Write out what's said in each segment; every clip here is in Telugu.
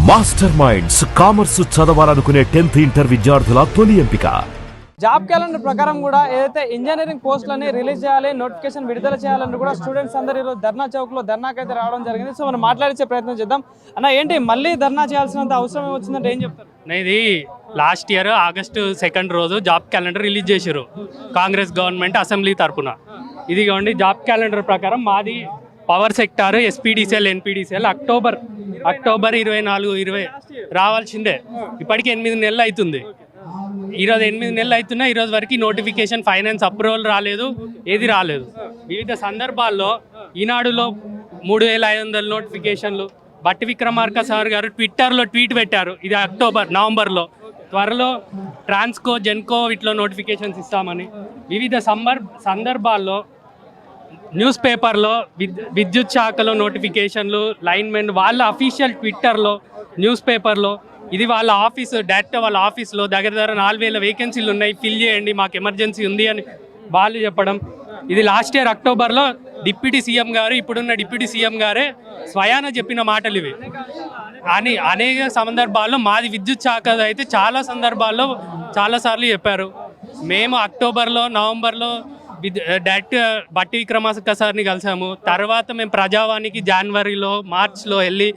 మాస్టర్ మైండ్స్ కామర్స్ చదవాలనుకునే 10th ఇంటర్ విద్యార్థుల తొలి ఎంపిక. జాబ్ క్యాలెండర్ ప్రకారం కూడా ఏదైతే ఇంజనీరింగ్ పోస్టులని రిలీజ్ చేయాలి, నోటిఫికేషన్ విడుదల చేయాలని కూడా స్టూడెంట్స్ అందరూ ఈరోజు ధర్నా చౌక్లో ధర్నాకైతే రావడం జరిగింది. సో మనం మాట్లాడించే ప్రయత్నం చేద్దాం. అన్న, ఏంటి మళ్ళీ ధర్నా చేయాల్సినంత అవసరం వచ్చిందంటే ఏం చెప్తారు? ఇది లాస్ట్ ఇయర్ August 2 రోజు జాబ్ క్యాలెండర్ రిలీజ్ చేశారు కాంగ్రెస్ గవర్నమెంట్ అసెంబ్లీ తరఫున. ఇదిగోండి జాబ్ క్యాలెండర్ ప్రకారం మాది power sector SPDCL NPDCL October 24-20 రావాల్సిందే. ఇప్పటికి 8 నెలలు అవుతుంది. ఈరోజు 8 నెలలు అవుతున్నా ఈరోజు వరకు నోటిఫికేషన్, ఫైనాన్స్ అప్రూవల్ రాలేదు, ఏది రాలేదు. వివిధ సందర్భాల్లో ఈనాడులో 3500 నోటిఫికేషన్లు. బట్టి విక్రమార్క సార్ గారు ట్విట్టర్లో ట్వీట్ పెట్టారు, ఇది నవంబర్లో త్వరలో ట్రాన్స్కో జెన్కో వీటిలో నోటిఫికేషన్స్ ఇస్తామని. వివిధ సందర్భాల్లో న్యూస్ పేపర్లో విద్యుత్ శాఖలో నోటిఫికేషన్లు, లైన్మెన్ వాళ్ళ అఫీషియల్ ట్విట్టర్లో, న్యూస్ పేపర్లో, ఇది వాళ్ళ ఆఫీసు డైరెక్ట్ వాళ్ళ ఆఫీస్లో దగ్గర 4000 వేకెన్సీలు ఉన్నాయి, ఫిల్ చేయండి, మాకు ఎమర్జెన్సీ ఉంది అని వాళ్ళు చెప్పడం. ఇది లాస్ట్ ఇయర్ అక్టోబర్లో డిప్యూటీ సీఎం గారు, ఇప్పుడున్న డిప్యూటీ సీఎం గారే స్వయాన చెప్పిన మాటలు ఇవి అని అనేక సందర్భాల్లో. మాది విద్యుత్ శాఖ అయితే చాలా సందర్భాల్లో చాలాసార్లు చెప్పారు. మేము అక్టోబర్లో, నవంబర్లో డైరెక్ట్ బట్టి విక్రమార్క సార్ని కలిసాము. తర్వాత మేము ప్రజావానికి జనవరిలో, మార్చ్లో వెళ్ళి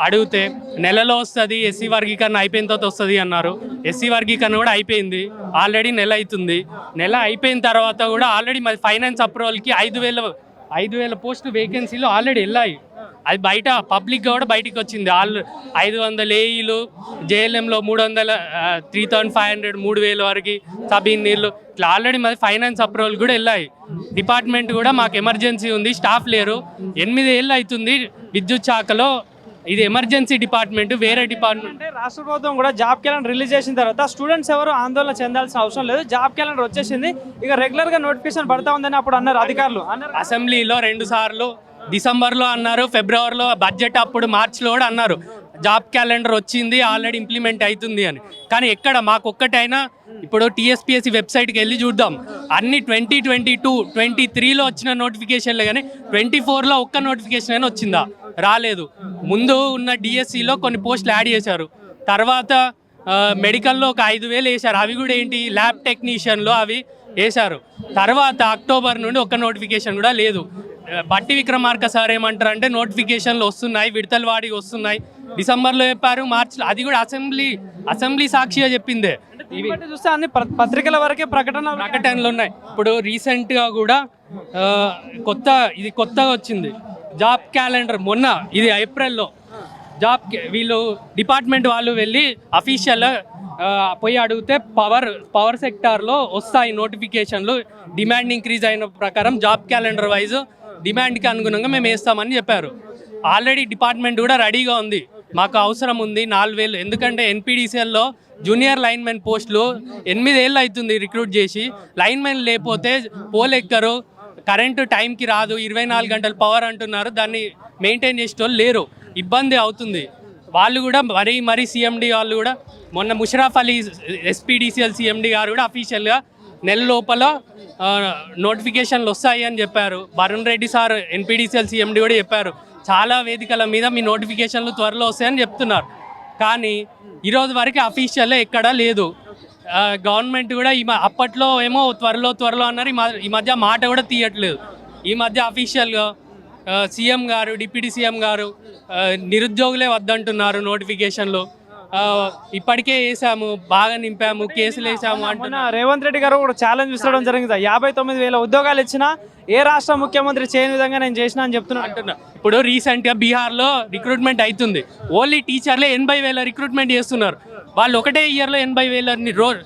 అడిగితే నెలలో వస్తుంది, ఎస్సీ వర్గీకరణ అయిపోయిన తర్వాత వస్తుంది అన్నారు. ఎస్సీ వర్గీకరణ కూడా అయిపోయింది, ఆల్రెడీ నెల అవుతుంది. నెల అయిపోయిన తర్వాత కూడా ఆల్రెడీ మరి ఫైనాన్స్ అప్రూవల్కి 5,000 పోస్టులు వేకెన్సీలు ఆల్రెడీ వెళ్ళాయి. అది బయట పబ్లిక్గా కూడా బయటికి వచ్చింది. 500 ఏఈలు, జేఎల్ఎంలో 3,500 3,000 వరకు, సబ్ ఇంజనీర్లు ఇట్లా ఆల్రెడీ మరి ఫైనాన్స్ అప్రూవల్ కూడా వెళ్ళాయి. డిపార్ట్మెంట్ కూడా మాకు ఎమర్జెన్సీ ఉంది, స్టాఫ్ లేరు, 8 ఏళ్ళు అవుతుంది విద్యుత్ శాఖలో. ఇది ఎమర్జెన్సీ డిపార్ట్మెంట్, వేరే డిపార్ట్మెంట్. అంటే రాష్ట్ర ప్రభుత్వం కూడా జాబ్ క్యాలెండర్ రిలీజ్ చేసిన తర్వాత స్టూడెంట్స్ ఎవరు ఆందోళన చెందాల్సిన అవసరం లేదు, జాబ్ క్యాలెండర్ వచ్చేసింది, ఇక రెగ్యులర్గా నోటిఫికేషన్ పడతా ఉందని అప్పుడు అన్నారు అధికారులు. అసెంబ్లీలో 2 సార్లు, డిసెంబర్లో అన్నారు, ఫిబ్రవరిలో బడ్జెట్ అప్పుడు, మార్చిలో కూడా అన్నారు జాబ్ క్యాలెండర్ వచ్చింది, ఆల్రెడీ ఇంప్లిమెంట్ అవుతుంది అని. కానీ ఎక్కడ మాకు ఒక్కటైనా ఇప్పుడు టీఎస్పీఎస్సీ వెబ్సైట్కి వెళ్ళి చూద్దాం, అన్ని 2022, 23లో వచ్చిన నోటిఫికేషన్లే కానీ 24లో ఒక్క నోటిఫికేషన్ అయినా వచ్చిందా? రాలేదు. ముందు ఉన్న డిఎస్సిలో కొన్ని పోస్టులు యాడ్ చేశారు, తర్వాత మెడికల్లో ఒక 5,000 వేశారు, అవి కూడా ఏంటి ల్యాబ్ టెక్నీషియన్లో అవి వేశారు. తర్వాత అక్టోబర్ నుండి ఒక్క నోటిఫికేషన్ కూడా లేదు. బట్టి విక్రమార్క సార్ ఏమంటారంటే నోటిఫికేషన్లు వస్తున్నాయి, విడతల వాడికి వస్తున్నాయి, డిసెంబర్లో చెప్పారు, మార్చిలో, అది కూడా అసెంబ్లీ సాక్షిగా చెప్పిందే. ఇవి చూస్తే అన్ని పత్రికల వరకే ప్రకటనలు ఉన్నాయి. ఇప్పుడు రీసెంట్గా కూడా ఇది కొత్తగా వచ్చింది జాబ్ క్యాలెండర్. మొన్న ఇది ఏప్రిల్లో వీళ్ళు డిపార్ట్మెంట్ వాళ్ళు వెళ్ళి అఫీషియల్ పోయి అడిగితే పవర్ సెక్టార్లో వస్తాయి నోటిఫికేషన్లు, డిమాండ్ ఇంక్రీజ్ అయిన ప్రకారం జాబ్ క్యాలెండర్ వైజ్ డిమాండ్కి అనుగుణంగా మేము వేస్తామని చెప్పారు. ఆల్రెడీ డిపార్ట్మెంట్ కూడా రెడీగా ఉంది, మాకు అవసరం ఉంది 4,000. ఎందుకంటే ఎన్పీడీసీఎల్లో జూనియర్ లైన్మెన్ పోస్టులు 8 ఏళ్ళు అవుతుంది రిక్రూట్ చేసి, లైన్మెన్ లేకపోతే పోలెక్కరు, కరెంటు టైంకి రాదు, 24 గంటలు పవర్ అంటున్నారు, దాన్ని మెయింటైన్ చేసేటోళ్ళు లేరు, ఇబ్బంది అవుతుంది. వాళ్ళు కూడా మరీ సిఎండి వాళ్ళు కూడా మొన్న ముషరఫ్ అలీ ఎస్పీడీసీఎల్ సిఎండి గారు కూడా అఫీషియల్గా నెల లోపల నోటిఫికేషన్లు వస్తాయి అని చెప్పారు. Varun Reddy sir NPDCL CMD కూడా చెప్పారు, చాలా వేదికల మీద మీ నోటిఫికేషన్లు త్వరలో వస్తాయని చెప్తున్నారు. కానీ ఈరోజు వరకు అఫీషియల్ ఎక్కడా లేదు. గవర్నమెంట్ కూడా అప్పట్లో ఏమో త్వరలో అన్నారు, ఈ మధ్య మాట కూడా తీయట్లేదు. ఈ మధ్య అఫీషియల్గా సీఎం గారు, డిప్యూటీ సీఎం గారు నిరుద్యోగులే వద్దంటున్నారు నోటిఫికేషన్లు. ఇప్పటికే వేసాము, బాగా నింపాము, కేసులు వేసాము అంటున్నారు. రేవంత్ రెడ్డి గారు కూడా ఛాలెంజ్ విసరడం జరిగింది, 59,000 ఉద్యోగాలు ఇచ్చినా ఏ రాష్ట్ర ముఖ్యమంత్రి చేయని విధంగా నేను చేసిన అని చెప్తున్నా. ఇప్పుడు రీసెంట్గా బీహార్లో రిక్రూట్మెంట్ అవుతుంది, ఓన్లీ టీచర్లే 80,000 రిక్రూట్మెంట్ చేస్తున్నారు. వాళ్ళు ఒకటే ఇయర్లో 80,000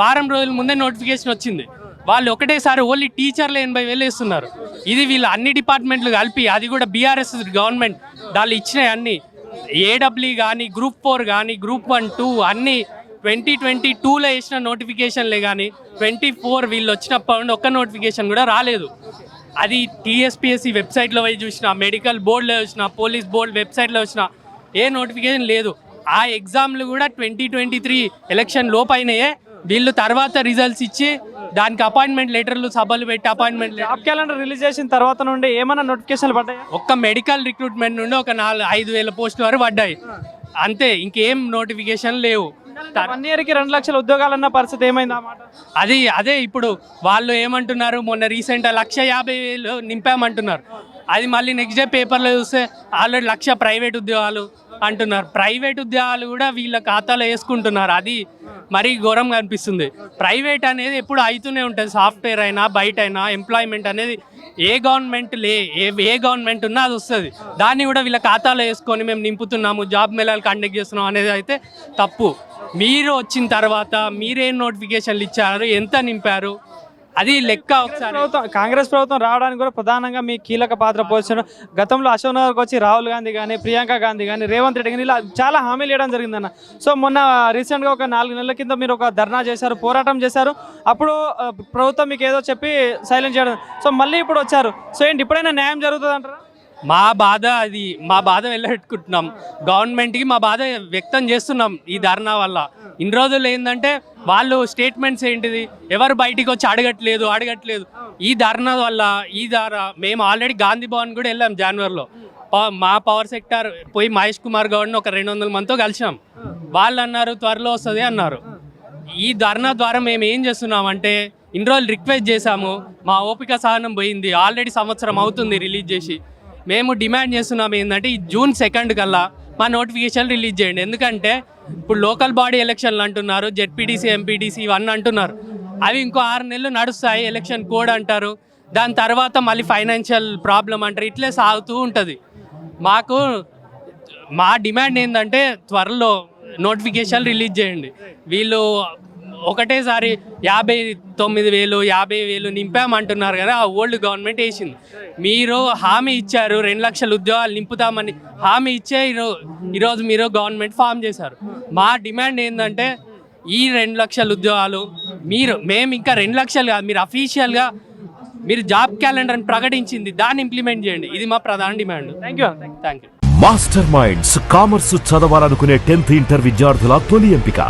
వారం రోజుల ముందే నోటిఫికేషన్ వచ్చింది. వాళ్ళు ఒకటేసారి ఓన్లీ టీచర్లే 80,000 వేస్తున్నారు. ఇది వీళ్ళు అన్ని డిపార్ట్మెంట్లు కలిపి, అది కూడా బీఆర్ఎస్ గవర్నమెంట్ వాళ్ళు ఇచ్చినాయి అన్ని, ఏడబ్ల్యూ కానీ, గ్రూప్ 4 కానీ, గ్రూప్ 1, 2 అన్నీ 2022లో వేసిన నోటిఫికేషన్లే కానీ 24 వీళ్ళు వచ్చినప్పుడు ఒక్క నోటిఫికేషన్ కూడా రాలేదు. అది టీఎస్పీఎస్సీ వెబ్సైట్లో పోయి చూసిన, మెడికల్ బోర్డులో వచ్చిన, పోలీస్ బోర్డు వెబ్సైట్లో వచ్చిన ఏ నోటిఫికేషన్ లేదు. ఆ ఎగ్జామ్లు కూడా 2023 ఎలక్షన్ లోపైనయే, వీళ్ళు తర్వాత రిజల్ట్స్ ఇచ్చి దానికి అపాయింట్మెంట్ లెటర్లు సభలు పెట్టి అపాయింట్మెంట్ జాబ్ క్యాలెండర్ రిలీజ్ చేసిన తర్వాత నుండి ఏమైనా నోటిఫికేషన్లు పడ్డాయా? ఒక్క మెడికల్ రిక్రూట్మెంట్ నుండి ఒక 5,000 పోస్టుల వరకు పడ్డాయి అంతే, ఇంకేం నోటిఫికేషన్ లేవు. 1 yearకి 2 లక్షల ఉద్యోగాలన్న పరిస్థితి ఏమైంది ఆ మాట? అదే ఇప్పుడు వాళ్ళు ఏమంటున్నారు, మొన్న రీసెంట్ 1,50,000 నింపామంటున్నారు. అది మళ్ళీ నెక్స్ట్ డే పేపర్లో చూస్తే ఆల్రెడీ 1,00,000 ప్రైవేట్ ఉద్యోగాలు అంటున్నారు. ప్రైవేట్ ఉద్యోగాలు కూడా వీళ్ళ ఖాతాలో వేసుకుంటున్నారు. అది మరీ ఘోరంగా అనిపిస్తుంది. ప్రైవేట్ అనేది ఎప్పుడు అవుతూనే ఉంటుంది, సాఫ్ట్వేర్ అయినా బయట అయినా. ఎంప్లాయ్మెంట్ అనేది ఏ గవర్నమెంట్ ఉన్నా అది వస్తుంది. దాన్ని కూడా వీళ్ళ ఖాతాలో వేసుకొని మేము నింపుతున్నాము, జాబ్ మేళాలు కండక్ట్ చేస్తున్నాం అనేది అయితే తప్పు. మీరు వచ్చిన తర్వాత మీరేం నోటిఫికేషన్లు ఇచ్చారు, ఎంత నింపారు, అది లెక్క ఒకసారి. కాంగ్రెస్ ప్రభుత్వం రావడానికి కూడా ప్రధానంగా మీ కీలక పాత్ర పోషించడం. గతంలో అశోక్ నగర్కి వచ్చి రాహుల్ గాంధీ కానీ, ప్రియాంక గాంధీ కానీ, రేవంత్ రెడ్డి కానీ ఇలా చాలా హామీలు ఇవ్వడం జరిగిందన్న. సో మొన్న రీసెంట్గా ఒక 4 నెలల కింద మీరు ఒక ధర్నా చేశారు, పోరాటం చేశారు. అప్పుడు ప్రభుత్వం మీకు ఏదో చెప్పి సైలెంట్ చేయడం. సో మళ్ళీ ఇప్పుడు వచ్చారు. సో ఏంటి ఇప్పుడైనా న్యాయం జరుగుతుంది అంటారా? మా బాధ వెళ్ళబెట్టుకుంటున్నాం. గవర్నమెంట్కి మా బాధ వ్యక్తం చేస్తున్నాం ఈ ధర్నా వల్ల. ఇన్ని రోజులు ఏంటంటే వాళ్ళు స్టేట్మెంట్స్ ఏంటిది, ఎవరు బయటికి వచ్చి అడగట్లేదు. ఈ ధర్నా వల్ల మేము ఆల్రెడీ గాంధీ భవన్ కూడా వెళ్ళాం జనవరిలో. మా పవర్ సెక్టార్ పోయి మహేష్ కుమార్ గౌడ్ని ఒక 200 మందితో కలిసాం. వాళ్ళు అన్నారు త్వరలో వస్తుంది అన్నారు. ఈ ధర్నా ద్వారా మేము ఏం చేస్తున్నామంటే ఇన్ని రోజులు రిక్వెస్ట్ చేశాము, మా ఓపిక సహనం పోయింది. ఆల్రెడీ సంవత్సరం అవుతుంది రిలీజ్ చేసి. మేము డిమాండ్ చేస్తున్నాం ఏంటంటే ఈ June 2 కల్లా మా నోటిఫికేషన్ రిలీజ్ చేయండి. ఎందుకంటే ఇప్పుడు లోకల్ బాడీ ఎలక్షన్లు అంటున్నారు, జెడ్పీటీసీ ఎంపీటీసీ ఇవన్నీ అంటున్నారు. అవి ఇంకో 6 నెలలు నడుస్తాయి. ఎలక్షన్ కోడ్ అంటారు, దాని తర్వాత మళ్ళీ ఫైనాన్షియల్ ప్రాబ్లం అంటారు. ఇట్లే సాగుతూ ఉంటుంది. మా డిమాండ్ ఏంటంటే త్వరలో నోటిఫికేషన్ రిలీజ్ చేయండి. వీళ్ళు ఒకటేసారి 59,000 50,000 నింపామంటున్నారు కదా, ఓల్డ్ గవర్నమెంట్ వేసింది. మీరు హామీ ఇచ్చారు 2 లక్షల ఉద్యోగాలు నింపుతామని హామీ ఇచ్చే ఈరోజు మీరు గవర్నమెంట్ ఫామ్ చేశారు. మా డిమాండ్ ఏంటంటే ఈ 2 లక్షల ఉద్యోగాలు మేము ఇంకా 2 లక్షలు కాదు, మీరు అఫీషియల్గా మీరు జాబ్ క్యాలెండర్ని ప్రకటించింది దాన్ని ఇంప్లిమెంట్ చేయండి. ఇది మా ప్రధాన demand. Thank you. Master minds commerce చదవాలనుకునే 10th ఇంటర్ విద్యార్థుల తొలి ఎంపిక